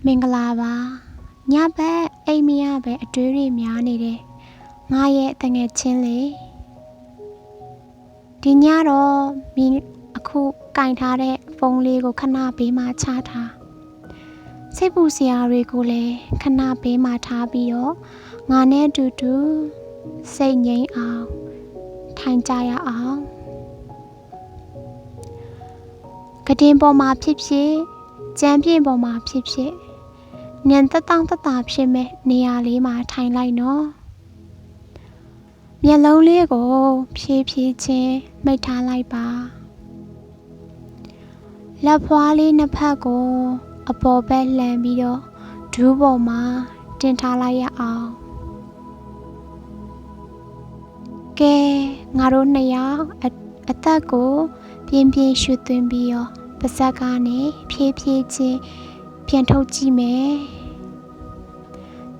မင်္ဂလာပါညဘက်အိမ်မရပဲအတွေးတွေများနေတယ်ငါရဲ့တငယ်ချင်းလေးဒီညတော့မင်းအခုကင်ထားတဲ့ဖုန်းလေးကိုခဏဘေးမှာချထားစိတ်ပူစရာတွေကိုလည်းခဏဘေးမှာထားပြီးတော့ငါနဲ့အတူတူစိတ်ငြိမ်အောင်ထိုင်ကြရအောင်ကတင်ပေါ်မှာဖြစ်ဖြစ်ကြမ်းပြင်ပေါ်မှာဖြစ်ဖြစ်ညံတက်တောင့်တက်တာဖြစ်မဲ့နေရာလေးမှာထိုင်လိုက်နော်မျက်လုံးလေးကိုဖြည်းဖြည်းချင်းမိတ်ထားလိုက်ပါလက်ဖွားလေးနှစ်ဖက်ကိုအပေါ်ဘက်လှန်ပြီးတော့ဒူးပေါ်မှာတင်ထားလိုက်ရအောင်ကဲငါတို့နှစ်ယောက်အသက်ကိုပြင်းပြင်းရှူသွင်းပြီးတော့ပါးစပ်ကနေဖြည်းဖြည်းချင်းပြန်ထုတ်ကြည့်မယ်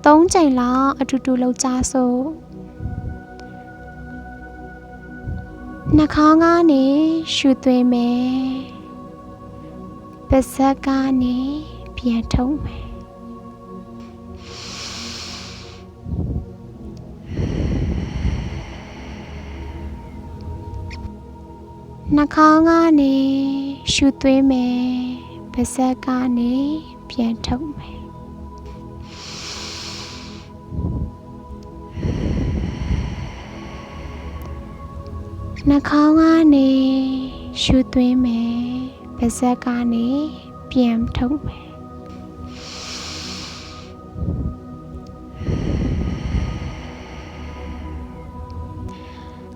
3 ချိန်လောက်အတူတူလှုပ်ကြစို့နှာခေါင်းကနေရှူသွင်းမယ်ပါးစပ်ကနေပြန်ထုတ်မယ်နှာခေါင်းကနေရှူသွင်းမယ်ပါးစပ်ကနေပြန်ထုတ်မယ်နှာခေါင်းကနေရှူသွင်းမယ်ပါးစပ်ကနေပြန်ထုတ်မယ်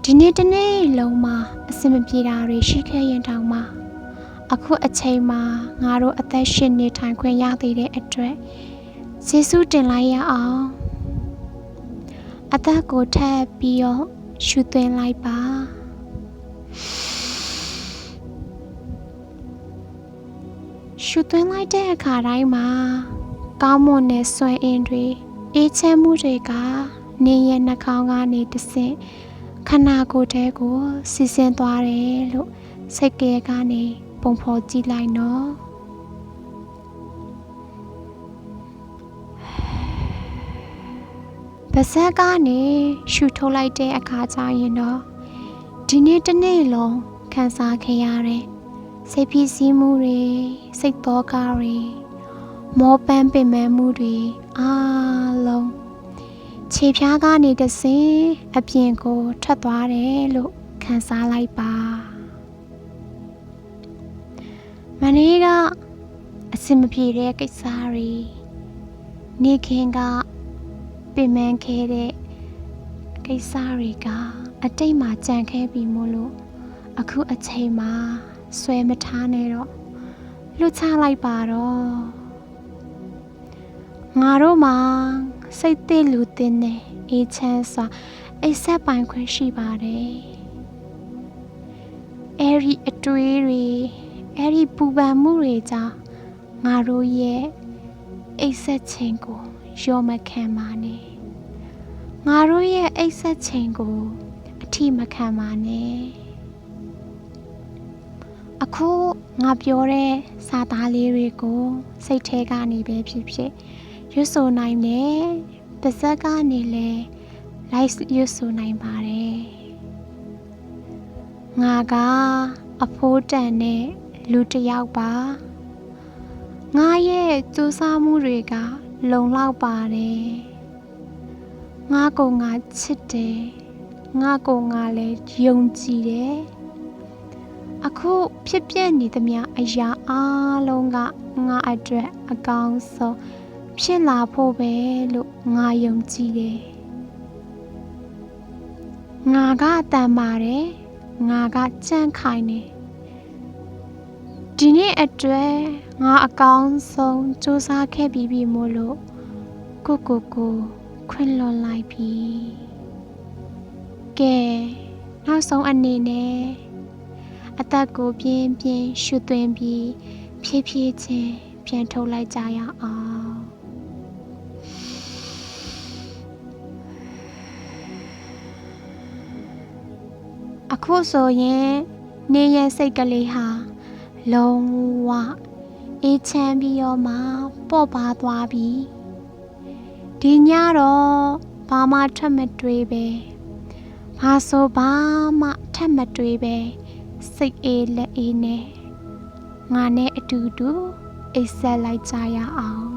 ဒီနေ့တစ်နေ့လုံးမှာအဆင်မပြေတာတွေရှိခဲ့ရင်တောင်မှအခုအချိန်မှာငါတို့အသက်ရှင်နေထိုင်ခွင့်ရသေးတဲ့အတွက်ယေရှုတင်လိုက်ရအောင်အသက်ကိုထပ်ပြီးတော့ရှူသွင်းလိုက်ပါရှူသွင်းလိုက်တဲ့အခါတိုင်းမှာကောင်းမွန်တဲ့စွမ်းအင်တွေအေးချမ်းမှုတွေကနေရနှာခေါင်းကနေတဆင့်ခန္ဓာကိုယ်ထဲကိုစီးဆင်းသွားတယ်လို့စိတ်ကလေးကနေပုံဖော်ကြည့်လိုက်နော်ပါးစပ်ကနေရှူထုတ်လိုက်တဲ့အခါကျရင်တော့ဒီနေ့တစ်နေ့လုံးခံစားခဲ့ရတဲ့စိတ်ဖိစီးမှုတွေစိတ်သောကတွေမောပန်းပင်ပန်းမှုတွေအားလုံးခြေဖြားကနေတဆင်းအပြင်ကိုထွက်သွားတယ်လို့ခံစားလိုက်ပါမနေ့ကအဆင်မပြေတဲ့ကိစ္စတွေနေခင်ကပင်ပန်းခဲ့တဲ့ကိစ္စတွေကအတိတ်မှာကြံခဲ့ပြီမို့လို့အခုအချိန်မှာဆွဲမထားနဲ့တော့လွတ်ချလိုက်ပါတော့ငါတို့မှာစိတ်သိလူတင်တဲ့အေးချမ်းစွာအိပ်ဆက်ပိုင်ခွင့်ရှိပါတယ်အဲ့ဒီအတွေးတွေအဲ့ဒီပူပန်မှုတွေကြောင့်ငါတို့ရဲ့အိပ်ဆက်ခြင်းကိုရောမခံပါနဲ့ငါတို့ရဲ့အိပ်ဆက်ခြင်းကိုအထိမခံပါနဲ့အခုငါပြောတဲ့စာသားလေးတွေကိုစိတ်ထဲကနေပဲဖြစ်ဖြစ်ရွတ်ဆိုနိုင်တယ်ပါးစပ်ကနေလည်းလိုက်ရွတ်ဆိုနိုင်ပါတယ်ငါကအဖိုးတန်တဲ့လူတစ်ယောက်ပါငါရဲ့ကြိုးစားမှုတွေကလုံလောက်ပါတယ်ငါကိုငါချစ်တယ်ငါကိုငါလည်းယုံကြည်တယ်အခုဖြစ်ပျက်နေသမျှအရာအလုံးကငါအတွက်အကောင်းဆုံးဖြစ်လာဖို့ပဲလို့ငါယုံကြည်တယ်ငါကအတန်ပါတယ်ငါကကြံ့ခိုင်တယ်ဒီနေ့အတွက်ငါအကောင်းဆုံးစူးစမ်းခဲ့ပြီးပြီမို့လို့ကိုခွင့်လွှတ်လိုက်ပြီကဲနောက်ဆုံးအနေနဲ့အသက်ကိုပြင်းပြင်းရှူသွင်းပြီးဖြည်းဖြည်းချင်းပြန်ထုတ်လိုက်ကြရအောင်အခုဆိုရင်နေရစိတ်ကလေးဟာလုံးဝ အေးချမ်းပြီးတော့မှပေါ့ပါသွားပြီဒီညတော့ဘာမှထပ်မတွေးပဲဘာဆိုဘာမှထပ်မတွေးပဲစိတ်အေးလက်အေးနဲ့ငါနဲ့အတူတူအိပ်ဆက်လိုက်ကြရအောင်